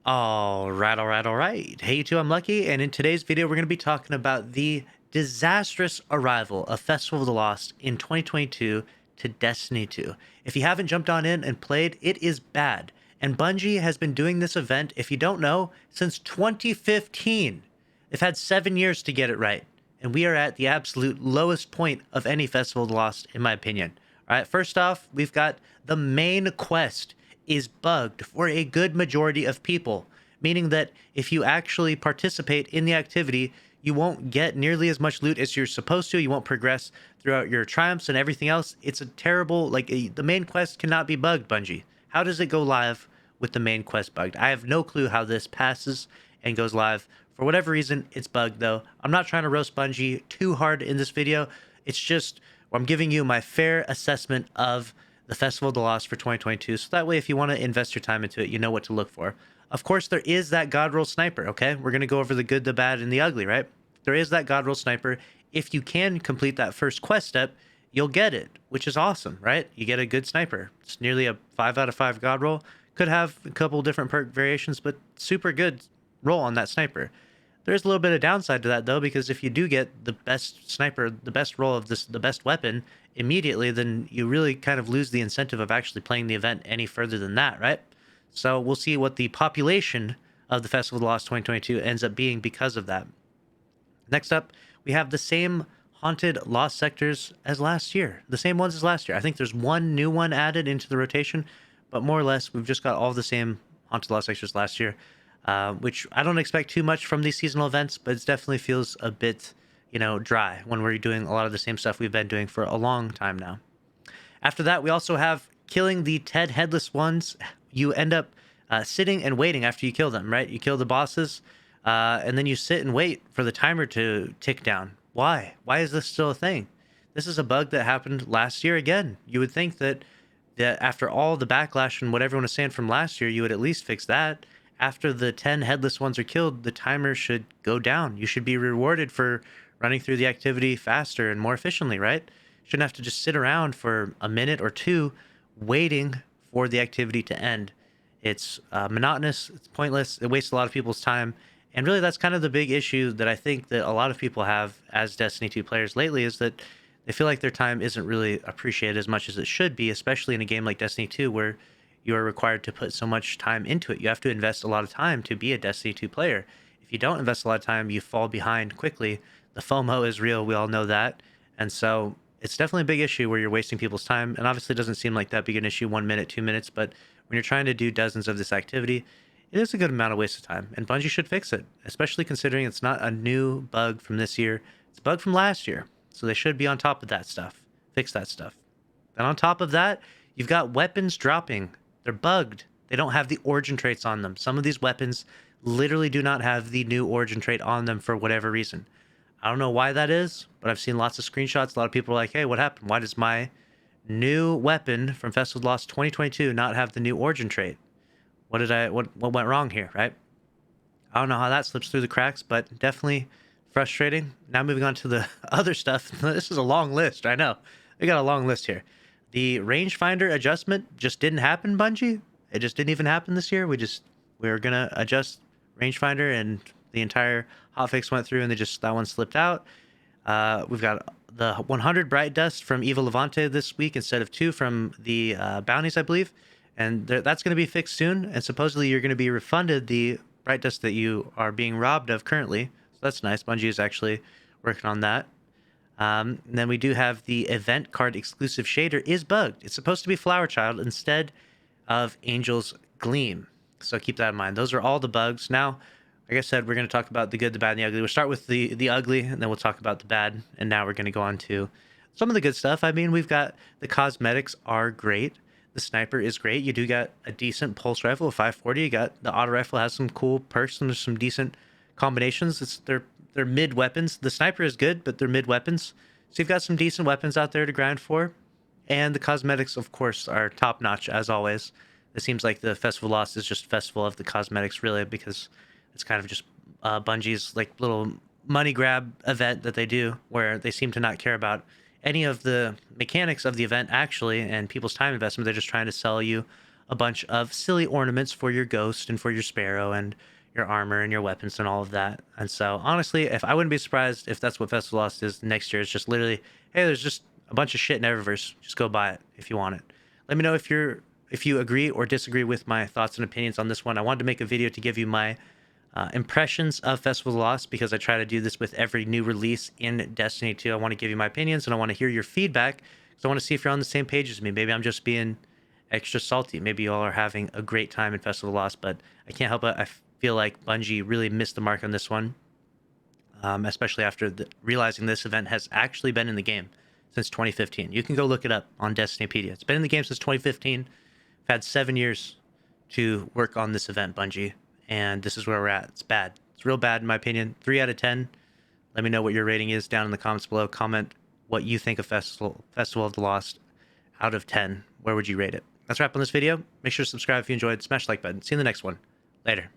All right. Hey, you two, I'm Lucky, and in today's video, we're going to be talking about the disastrous arrival of Festival of the Lost in 2022 to Destiny 2. If you haven't jumped on in and played, it is bad. And Bungie has been doing this event, if you don't know, since 2015. They've had 7 years to get it right, and we are at the absolute lowest point of any Festival of the Lost, in my opinion. All right, first off, we've got the main quest is bugged for a good majority of people, meaning that if you actually participate in the activity, you won't get nearly as much loot as you're supposed to. You won't progress throughout your triumphs and everything else. It's a terrible, the main quest cannot be bugged, Bungie. How does it go live with the main quest bugged? I have no clue how this passes and goes live. For whatever reason, it's bugged though. I'm not trying to roast Bungie too hard in this video. It's just, I'm giving you my fair assessment of the Festival of the Lost for 2022. So that way, if you want to invest your time into it, you know what to look for. Of course, there is that godroll sniper, okay? We're going to go over the good, the bad, and the ugly, right? There is that godroll sniper. If you can complete that first quest step, you'll get it, which is awesome, right? You get a good sniper. It's nearly a 5 out of 5 godroll. Could have a couple different perk variations, but super good roll on that sniper. There's a little bit of downside to that though, because if you do get the best sniper, the best roll of this, the best weapon immediately, then you really kind of lose the incentive of actually playing the event any further than that, right? So we'll see what the population of the Festival of the Lost 2022 ends up being because of that. Next up, we have the same haunted lost sectors as last year. The same ones as last year. I think there's one new one added into the rotation, but more or less, we've just got all the same haunted lost sectors last year. Which I don't expect too much from these seasonal events, but it definitely feels a bit, dry when we're doing a lot of the same stuff we've been doing for a long time now. After that, we also have killing the Ted Headless ones. You end up sitting and waiting after you kill them, right? You kill the bosses, and then you sit and wait for the timer to tick down. Why? Why is this still a thing? This is a bug that happened last year again. You would think that after all the backlash and what everyone was saying from last year, you would at least fix that. After the 10 headless ones are killed, the timer should go down. You should be rewarded for running through the activity faster and more efficiently, right? Shouldn't have to just sit around for a minute or two waiting for the activity to end. It's monotonous, it's pointless, it wastes a lot of people's time. And really, that's kind of the big issue that I think that a lot of people have as Destiny 2 players lately, is that they feel like their time isn't really appreciated as much as it should be, especially in a game like Destiny 2, where you are required to put so much time into it. You have to invest a lot of time to be a Destiny 2 player. If you don't invest a lot of time, you fall behind quickly. The FOMO is real. We all know that. And so it's definitely a big issue where you're wasting people's time. And obviously, it doesn't seem like that big an issue 1 minute, 2 minutes. But when you're trying to do dozens of this activity, it is a good amount of waste of time. And Bungie should fix it, especially considering it's not a new bug from this year. It's a bug from last year. So they should be on top of that stuff. Fix that stuff. And on top of that, you've got weapons dropping. They're bugged. They don't have the origin traits on them. Some of these weapons literally do not have the new origin trait on them for whatever reason. I don't know why that is, but I've seen lots of screenshots. A lot of people are like, hey, what happened? Why does my new weapon from Festival of the Lost 2022 not have the new origin trait? What went wrong here, right? I don't know how that slips through the cracks, but definitely frustrating. Now moving on to the other stuff. This is a long list. I know. We got a long list here. The rangefinder adjustment just didn't happen, Bungie. It just didn't even happen this year. We were gonna adjust rangefinder, and the entire hotfix went through, and that one slipped out. We've got the 100 bright dust from Eva Levante this week instead of 2 from the bounties, I believe, and that's going to be fixed soon. And supposedly you're going to be refunded the bright dust that you are being robbed of currently. So that's nice. Bungie is actually working on that. And then we do have the event card exclusive shader is bugged. It's supposed to be Flower Child instead of Angel's Gleam. So keep that in mind. Those are all the bugs. Now, like I said, we're going to talk about the good, the bad, and the ugly. We'll start with the ugly, and then we'll talk about the bad. And now we're going to go on to some of the good stuff. I mean, we've got the cosmetics are great. The sniper is great. You do got a decent pulse rifle, a 540. You got the auto rifle has some cool perks, and there's some decent combinations. They're mid weapons. The sniper is good, but they're mid weapons. So you've got some decent weapons out there to grind for. And the cosmetics, of course, are top notch as always. It seems like the Festival of Lost is just Festival of the cosmetics, really, because it's kind of just Bungie's like little money grab event that they do, where they seem to not care about any of the mechanics of the event actually and people's time investment. They're just trying to sell you a bunch of silly ornaments for your ghost and for your sparrow and your armor and your weapons and all of that. And so honestly, if I wouldn't be surprised if that's what Festival of the Lost is next year. It's just literally, hey, there's just a bunch of shit in Eververse. Just go buy it if you want it. Let me know if you agree or disagree with my thoughts and opinions on this one. I wanted to make a video to give you my impressions of Festival of the Lost because I try to do this with every new release in Destiny 2. I want to give you my opinions and I want to hear your feedback because I want to see if you're on the same page as me. Maybe I'm just being extra salty. Maybe you all are having a great time in Festival of the Lost, but I can't help it. I feel like Bungie really missed the mark on this one, especially after realizing this event has actually been in the game since 2015. You can go look it up on Destinypedia. It's been in the game since 2015. I've had 7 years to work on this event, Bungie, and this is where we're at. It's bad. It's real bad in my opinion. 3 out of 10. Let me know what your rating is down in the comments below. Comment what you think of Festival of the Lost out of 10. Where would you rate it? That's a wrap on this video. Make sure to subscribe if you enjoyed. Smash the like button. See you in the next one. Later.